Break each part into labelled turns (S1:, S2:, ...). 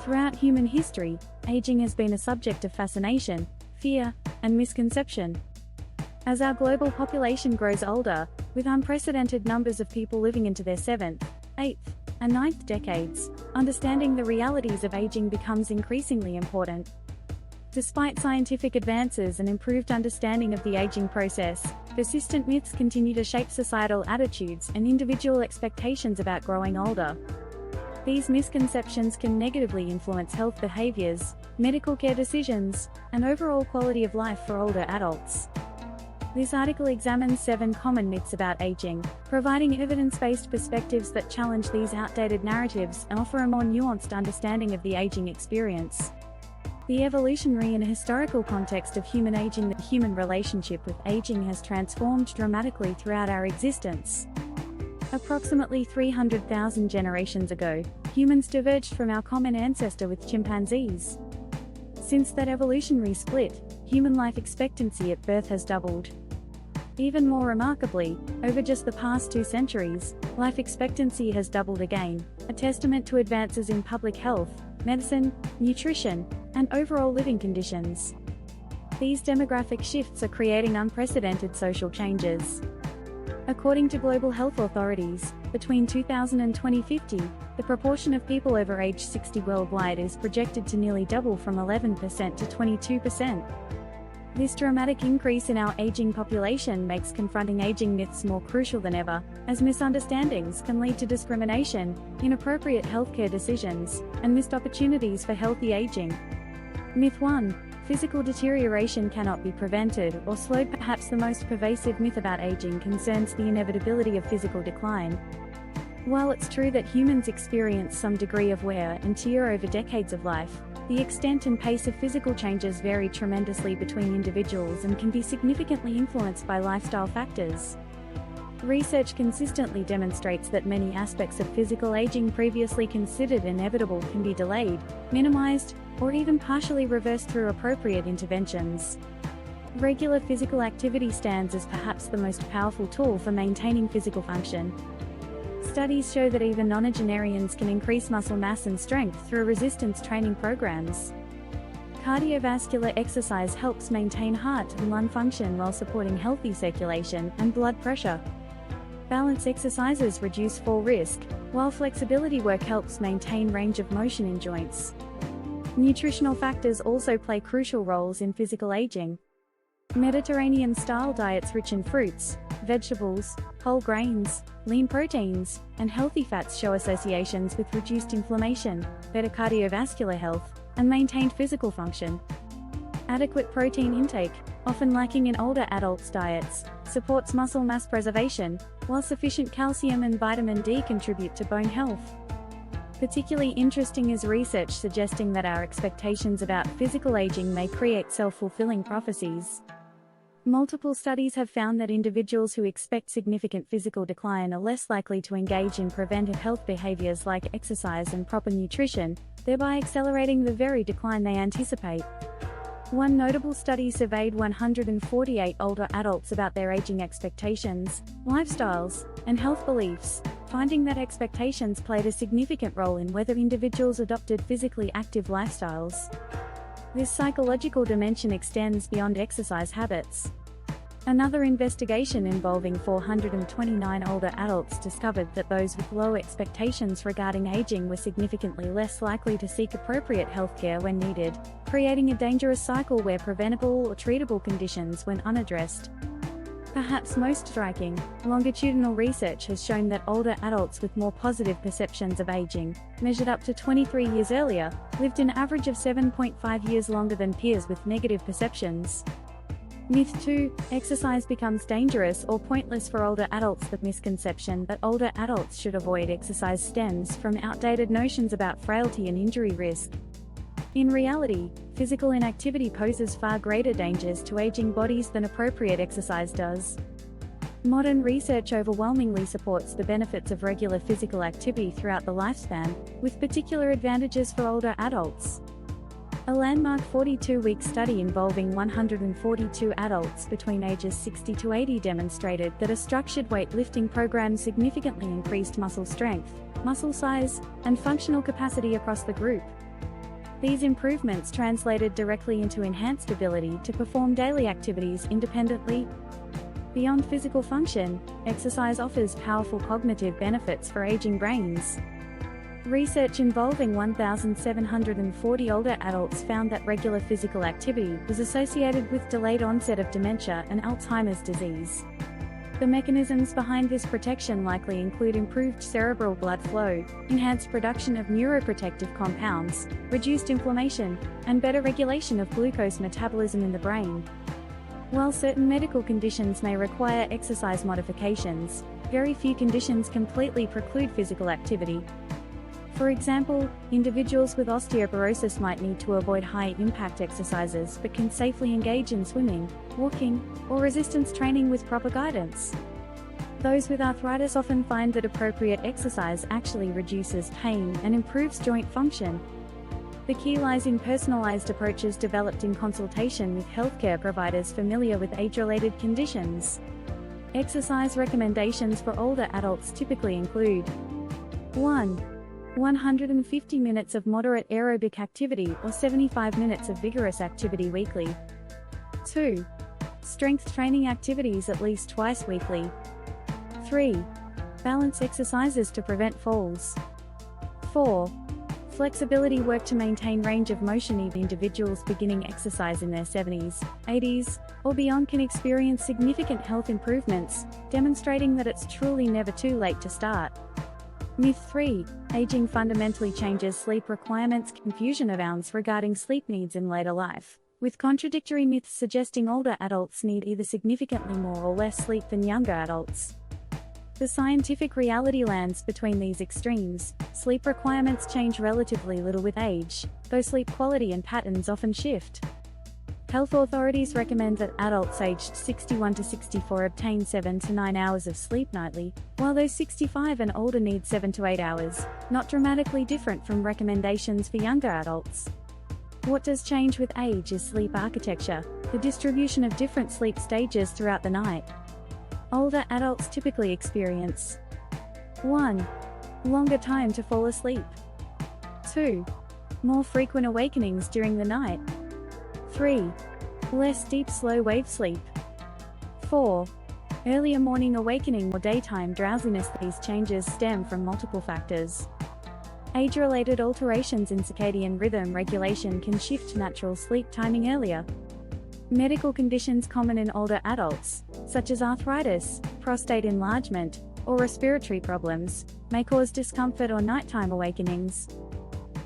S1: Throughout human history, aging has been a subject of fascination, fear, and misconception. As our global population grows older, with unprecedented numbers of people living into their 7th, 8th, and 9th decades, understanding the realities of aging becomes increasingly important. Despite scientific advances and improved understanding of the aging process, persistent myths continue to shape societal attitudes and individual expectations about growing older. These misconceptions can negatively influence health behaviors, medical care decisions, and overall quality of life for older adults. This article examines 7 common myths about aging, providing evidence-based perspectives that challenge these outdated narratives and offer a more nuanced understanding of the aging experience. The evolutionary and historical context of human aging. The human relationship with aging has transformed dramatically throughout our existence. Approximately 300,000 generations ago, humans diverged from our common ancestor with chimpanzees. Since that evolutionary split, human life expectancy at birth has doubled. Even more remarkably, over just the past 2 centuries, life expectancy has doubled again, a testament to advances in public health, medicine, nutrition, and overall living conditions. These demographic shifts are creating unprecedented social changes. According to global health authorities, between 2000 and 2050, the proportion of people over age 60 worldwide is projected to nearly double from 11% to 22%. This dramatic increase in our aging population makes confronting aging myths more crucial than ever, as misunderstandings can lead to discrimination, inappropriate healthcare decisions, and missed opportunities for healthy aging. Myth 1. Physical deterioration cannot be prevented or slowed. Perhaps the most pervasive myth about aging concerns the inevitability of physical decline. While it's true that humans experience some degree of wear and tear over decades of life, the extent and pace of physical changes vary tremendously between individuals and can be significantly influenced by lifestyle factors. Research consistently demonstrates that many aspects of physical aging previously considered inevitable can be delayed, minimized, or even partially reversed through appropriate interventions. Regular physical activity stands as perhaps the most powerful tool for maintaining physical function. Studies show that even nonagenarians can increase muscle mass and strength through resistance training programs. Cardiovascular exercise helps maintain heart and lung function while supporting healthy circulation and blood pressure. Balance exercises reduce fall risk, while flexibility work helps maintain range of motion in joints. Nutritional factors also play crucial roles in physical aging. Mediterranean-style diets rich in fruits, vegetables, whole grains, lean proteins, and healthy fats show associations with reduced inflammation, better cardiovascular health, and maintained physical function. Adequate protein intake, often lacking in older adults' diets, supports muscle mass preservation, while sufficient calcium and vitamin D contribute to bone health. Particularly interesting is research suggesting that our expectations about physical aging may create self-fulfilling prophecies. Multiple studies have found that individuals who expect significant physical decline are less likely to engage in preventive health behaviors like exercise and proper nutrition, thereby accelerating the very decline they anticipate. One notable study surveyed 148 older adults about their aging expectations, lifestyles, and health beliefs, finding that expectations played a significant role in whether individuals adopted physically active lifestyles. This psychological dimension extends beyond exercise habits. Another investigation involving 429 older adults discovered that those with low expectations regarding aging were significantly less likely to seek appropriate healthcare when needed, creating a dangerous cycle where preventable or treatable conditions went unaddressed. Perhaps most striking, longitudinal research has shown that older adults with more positive perceptions of aging, measured up to 23 years earlier, lived an average of 7.5 years longer than peers with negative perceptions. Myth 2. Exercise becomes dangerous or pointless for older adults. The misconception that older adults should avoid exercise stems from outdated notions about frailty and injury risk. In reality, physical inactivity poses far greater dangers to aging bodies than appropriate exercise does. Modern research overwhelmingly supports the benefits of regular physical activity throughout the lifespan, with particular advantages for older adults. A landmark 42-week study involving 142 adults between ages 60 to 80 demonstrated that a structured weightlifting program significantly increased muscle strength, muscle size, and functional capacity across the group. These improvements translated directly into enhanced ability to perform daily activities independently. Beyond physical function, exercise offers powerful cognitive benefits for aging brains. Research involving 1,740 older adults found that regular physical activity was associated with delayed onset of dementia and Alzheimer's disease. The mechanisms behind this protection likely include improved cerebral blood flow, enhanced production of neuroprotective compounds, reduced inflammation, and better regulation of glucose metabolism in the brain. While certain medical conditions may require exercise modifications, very few conditions completely preclude physical activity. For example, individuals with osteoporosis might need to avoid high-impact exercises but can safely engage in swimming, walking, or resistance training with proper guidance. Those with arthritis often find that appropriate exercise actually reduces pain and improves joint function. The key lies in personalized approaches developed in consultation with healthcare providers familiar with age-related conditions. Exercise recommendations for older adults typically include 1. 150 minutes of moderate aerobic activity or 75 minutes of vigorous activity weekly. 2. Strength training activities at least twice weekly. 3. Balance exercises to prevent falls. 4. Flexibility work to maintain range of motion. Even individuals beginning exercise in their 70s, 80s, or beyond can experience significant health improvements, demonstrating that it's truly never too late to start. Myth 3. Aging fundamentally changes sleep requirements. Confusion abounds regarding sleep needs in later life, with contradictory myths suggesting older adults need either significantly more or less sleep than younger adults. The scientific reality lands between these extremes. Sleep requirements change relatively little with age, though sleep quality and patterns often shift. Health authorities recommend that adults aged 61 to 64 obtain 7 to 9 hours of sleep nightly, while those 65 and older need 7 to 8 hours, not dramatically different from recommendations for younger adults. What does change with age is sleep architecture, the distribution of different sleep stages throughout the night. Older adults typically experience 1. Longer time to fall asleep. 2. More frequent awakenings during the night. 3. Less deep slow-wave sleep. 4. Earlier morning awakening or daytime drowsiness. These changes stem from multiple factors. Age-related alterations in circadian rhythm regulation can shift natural sleep timing earlier. Medical conditions common in older adults, such as arthritis, prostate enlargement, or respiratory problems, may cause discomfort or nighttime awakenings.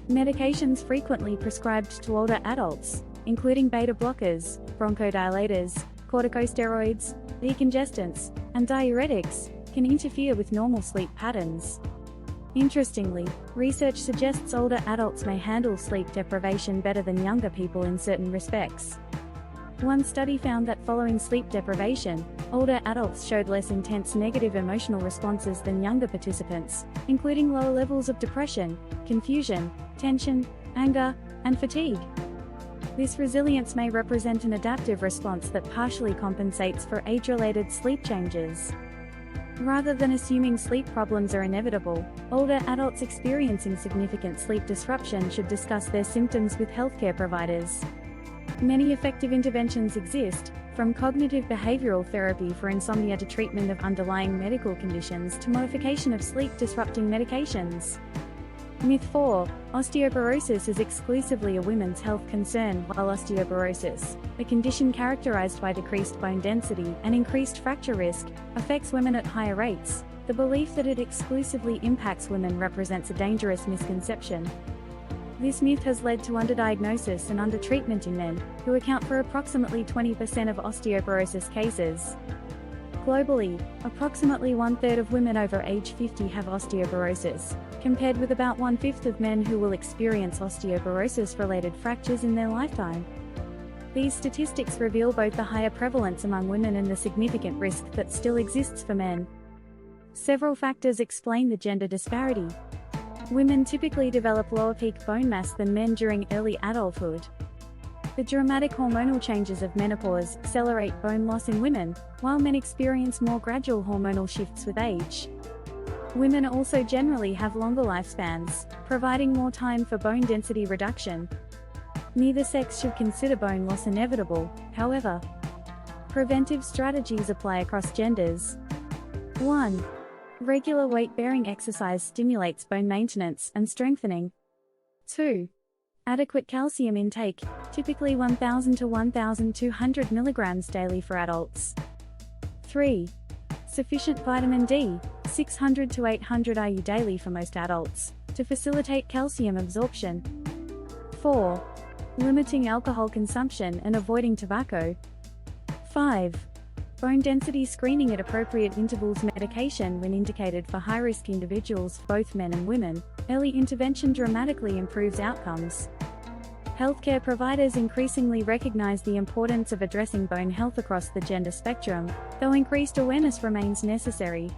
S1: Medications frequently prescribed to older adults, including beta blockers, bronchodilators, corticosteroids, decongestants, and diuretics, can interfere with normal sleep patterns. Interestingly, research suggests older adults may handle sleep deprivation better than younger people in certain respects. One study found that following sleep deprivation, older adults showed less intense negative emotional responses than younger participants, including lower levels of depression, confusion, tension, anger, and fatigue. This resilience may represent an adaptive response that partially compensates for age-related sleep changes. Rather than assuming sleep problems are inevitable, older adults experiencing significant sleep disruption should discuss their symptoms with healthcare providers. Many effective interventions exist, from cognitive behavioral therapy for insomnia to treatment of underlying medical conditions to modification of sleep-disrupting medications. Myth 4. Osteoporosis is exclusively a women's health concern. While osteoporosis, a condition characterized by decreased bone density and increased fracture risk, affects women at higher rates, the belief that it exclusively impacts women represents a dangerous misconception. This myth has led to underdiagnosis and undertreatment in men, who account for approximately 20% of osteoporosis cases. Globally, approximately 1/3 of women over age 50 have osteoporosis, compared with about 1/5 of men who will experience osteoporosis-related fractures in their lifetime. These statistics reveal both the higher prevalence among women and the significant risk that still exists for men. Several factors explain the gender disparity. Women typically develop lower peak bone mass than men during early adulthood. The dramatic hormonal changes of menopause accelerate bone loss in women, while men experience more gradual hormonal shifts with age. Women also generally have longer lifespans, providing more time for bone density reduction. Neither sex should consider bone loss inevitable, however. Preventive strategies apply across genders. 1. Regular weight-bearing exercise stimulates bone maintenance and strengthening. 2. Adequate calcium intake, typically 1,000 to 1,200 mg daily for adults. 3. Sufficient vitamin D, 600 to 800 IU daily for most adults, to facilitate calcium absorption. 4. Limiting alcohol consumption and avoiding tobacco. 5. Bone density screening at appropriate intervals. Medication when indicated for high-risk individuals, both men and women. Early intervention dramatically improves outcomes. Healthcare providers increasingly recognize the importance of addressing bone health across the gender spectrum, though increased awareness remains necessary.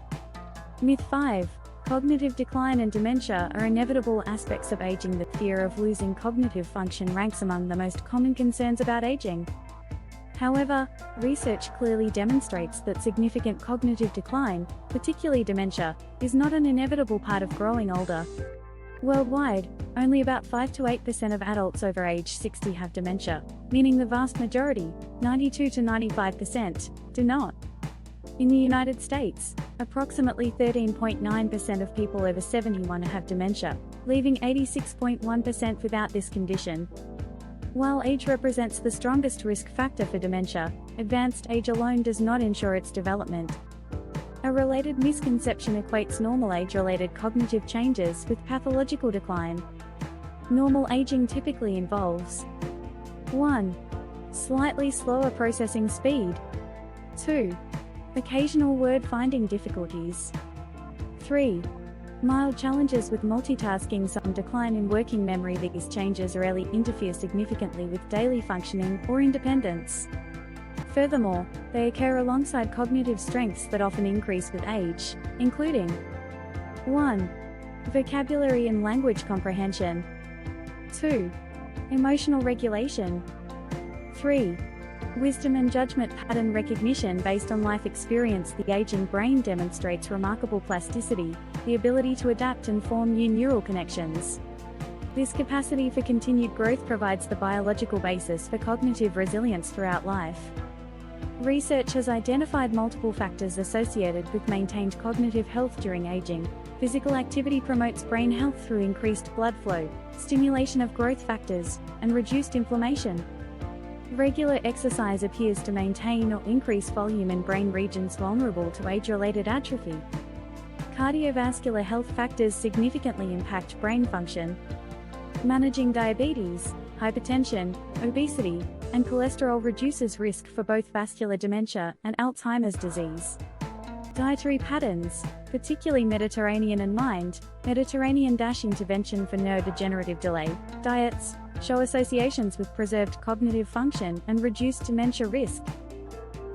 S1: Myth 5. Cognitive decline and dementia are inevitable aspects of aging. The fear of losing cognitive function ranks among the most common concerns about aging. However, research clearly demonstrates that significant cognitive decline, particularly dementia, is not an inevitable part of growing older. Worldwide, only about 5 to 8% of adults over age 60 have dementia, meaning the vast majority, 92 to 95%, do not. In the United States, approximately 13.9% of people over 71 have dementia, leaving 86.1% without this condition. While age represents the strongest risk factor for dementia, advanced age alone does not ensure its development. A related misconception equates normal age-related cognitive changes with pathological decline. Normal aging typically involves 1. Slightly slower processing speed. 2. Occasional word-finding difficulties. 3. Mild challenges with multitasking. Some decline in working memory. These changes rarely interfere significantly with daily functioning or independence. Furthermore, they occur alongside cognitive strengths that often increase with age, including 1. Vocabulary and language comprehension. 2. Emotional regulation. 3. Wisdom and judgment pattern recognition. Based on life experience, the aging brain demonstrates remarkable plasticity, the ability to adapt and form new neural connections. This capacity for continued growth provides the biological basis for cognitive resilience throughout life. Research has identified multiple factors associated with maintained cognitive health during aging. Physical activity promotes brain health through increased blood flow, stimulation of growth factors, and reduced inflammation. Regular exercise appears to maintain or increase volume in brain regions vulnerable to age-related atrophy. Cardiovascular health factors significantly impact brain function. Managing diabetes, hypertension, obesity, and cholesterol reduces risk for both vascular dementia and Alzheimer's disease. Dietary patterns, particularly Mediterranean and Mediterranean intervention for neurodegenerative delay diets, show associations with preserved cognitive function and reduced dementia risk.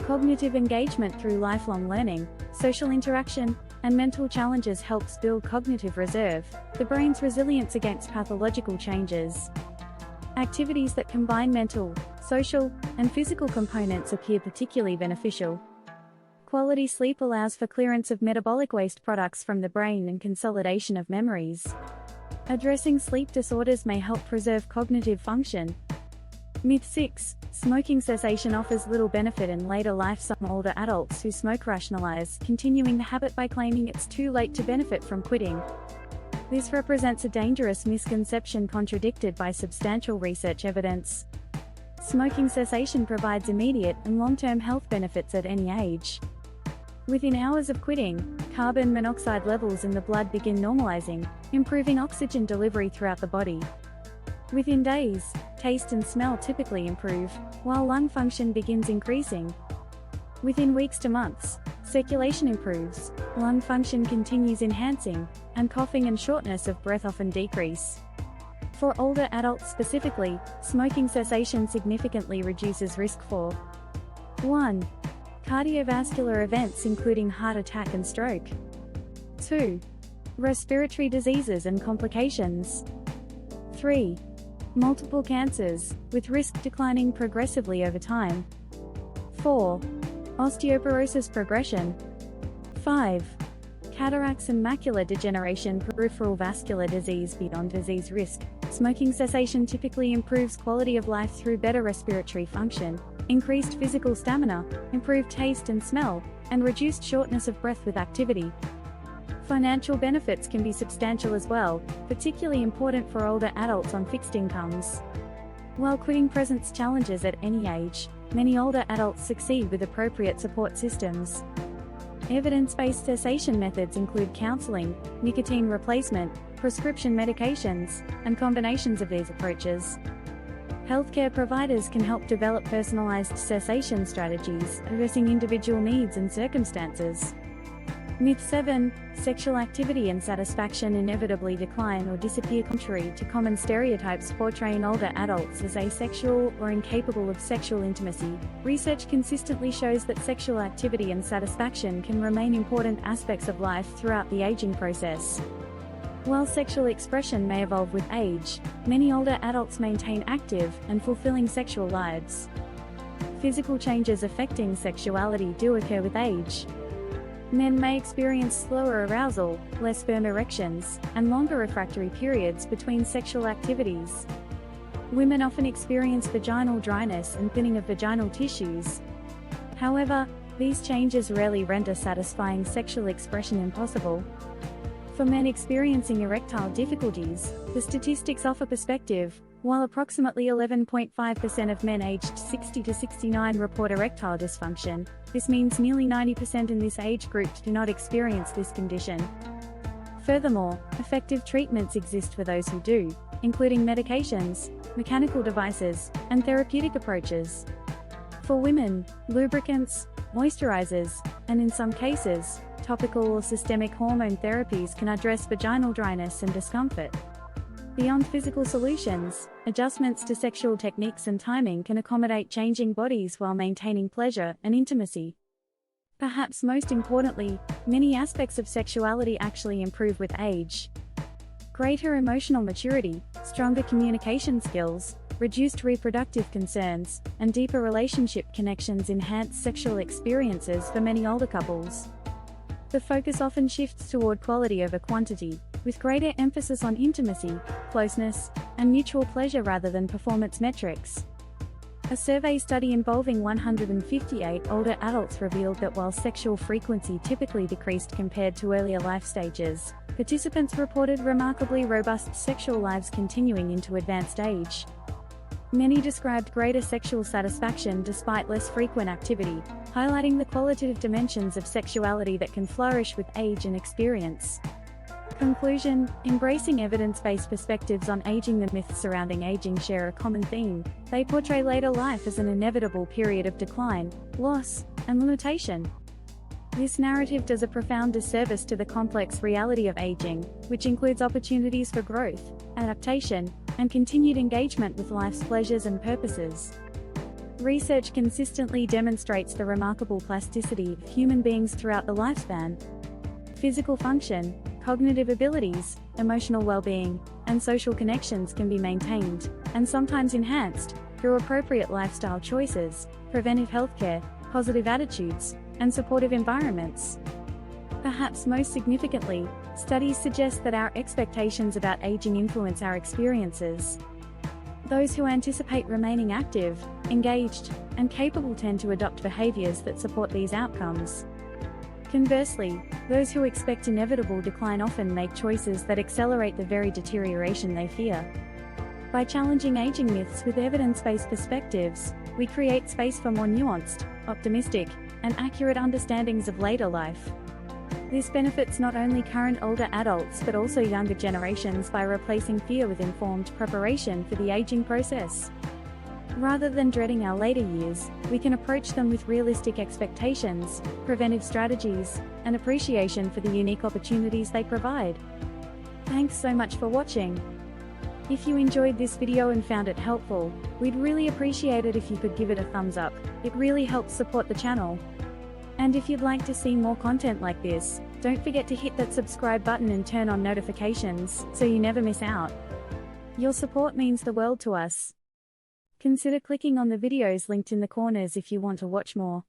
S1: Cognitive engagement through lifelong learning, social interaction, and mental challenges helps build cognitive reserve, the brain's resilience against pathological changes. Activities that combine mental, social, and physical components appear particularly beneficial. Quality sleep allows for clearance of metabolic waste products from the brain and consolidation of memories. Addressing sleep disorders may help preserve cognitive function. Myth 6. Smoking cessation offers little benefit in later life. Some older adults who smoke rationalize continuing the habit by claiming it's too late to benefit from quitting. This represents a dangerous misconception contradicted by substantial research evidence. Smoking cessation provides immediate and long-term health benefits at any age. Within hours of quitting, carbon monoxide levels in the blood begin normalizing, improving oxygen delivery throughout the body. Within days, taste and smell typically improve, while lung function begins increasing. Within weeks to months, circulation improves, lung function continues enhancing, and coughing and shortness of breath often decrease. For older adults specifically, smoking cessation significantly reduces risk for 1. Cardiovascular events including heart attack and stroke. 2. Respiratory diseases and complications. 3. Multiple cancers, with risk declining progressively over time. 4. Osteoporosis progression. 5. cataracts and macular degeneration, peripheral vascular disease beyond disease risk. Smoking cessation typically improves quality of life through better respiratory function, increased physical stamina, improved taste and smell, and reduced shortness of breath with activity. Financial benefits can be substantial as well, particularly important for older adults on fixed incomes. While quitting presents challenges at any age, many older adults succeed with appropriate support systems. Evidence-based cessation methods include counseling, nicotine replacement, prescription medications, and combinations of these approaches. Healthcare providers can help develop personalized cessation strategies, addressing individual needs and circumstances. Myth 7. Sexual activity and satisfaction inevitably decline or disappear. Contrary to common stereotypes portraying older adults as asexual or incapable of sexual intimacy, research consistently shows that sexual activity and satisfaction can remain important aspects of life throughout the aging process. While sexual expression may evolve with age, many older adults maintain active and fulfilling sexual lives. Physical changes affecting sexuality do occur with age. Men may experience slower arousal, less firm erections, and longer refractory periods between sexual activities. Women often experience vaginal dryness and thinning of vaginal tissues. However, these changes rarely render satisfying sexual expression impossible. For men experiencing erectile difficulties, the statistics offer perspective. While approximately 11.5% of men aged 60 to 69 report erectile dysfunction, this means nearly 90% in this age group do not experience this condition. Furthermore, effective treatments exist for those who do, including medications, mechanical devices, and therapeutic approaches. For women, lubricants, moisturizers, and in some cases, topical or systemic hormone therapies can address vaginal dryness and discomfort. Beyond physical solutions, adjustments to sexual techniques and timing can accommodate changing bodies while maintaining pleasure and intimacy. Perhaps most importantly, many aspects of sexuality actually improve with age. Greater emotional maturity, stronger communication skills, reduced reproductive concerns, and deeper relationship connections enhance sexual experiences for many older couples. The focus often shifts toward quality over quantity, with greater emphasis on intimacy, closeness, and mutual pleasure rather than performance metrics. A survey study involving 158 older adults revealed that while sexual frequency typically decreased compared to earlier life stages, participants reported remarkably robust sexual lives continuing into advanced age. Many described greater sexual satisfaction despite less frequent activity, highlighting the qualitative dimensions of sexuality that can flourish with age and experience. Conclusion: embracing evidence-based perspectives on aging. The myths surrounding aging share a common theme. They portray later life as an inevitable period of decline, loss, and limitation. This narrative does a profound disservice to the complex reality of aging, which includes opportunities for growth, adaptation, and continued engagement with life's pleasures and purposes. Research consistently demonstrates the remarkable plasticity of human beings throughout the lifespan. Physical function, cognitive abilities, emotional well-being, and social connections can be maintained, and sometimes enhanced, through appropriate lifestyle choices, preventive healthcare, positive attitudes, and supportive environments. Perhaps most significantly, studies suggest that our expectations about aging influence our experiences. Those who anticipate remaining active, engaged, and capable tend to adopt behaviors that support these outcomes. Conversely, those who expect inevitable decline often make choices that accelerate the very deterioration they fear. By challenging aging myths with evidence-based perspectives, we create space for more nuanced, optimistic, and accurate understandings of later life. This benefits not only current older adults but also younger generations by replacing fear with informed preparation for the aging process. Rather than dreading our later years, we can approach them with realistic expectations, preventive strategies, and appreciation for the unique opportunities they provide. Thanks so much for watching. If you enjoyed this video and found it helpful, we'd really appreciate it if you could give it a thumbs up. It really helps support the channel. And if you'd like to see more content like this, don't forget to hit that subscribe button and turn on notifications so you never miss out. Your support means the world to us. Consider clicking on the videos linked in the corners if you want to watch more.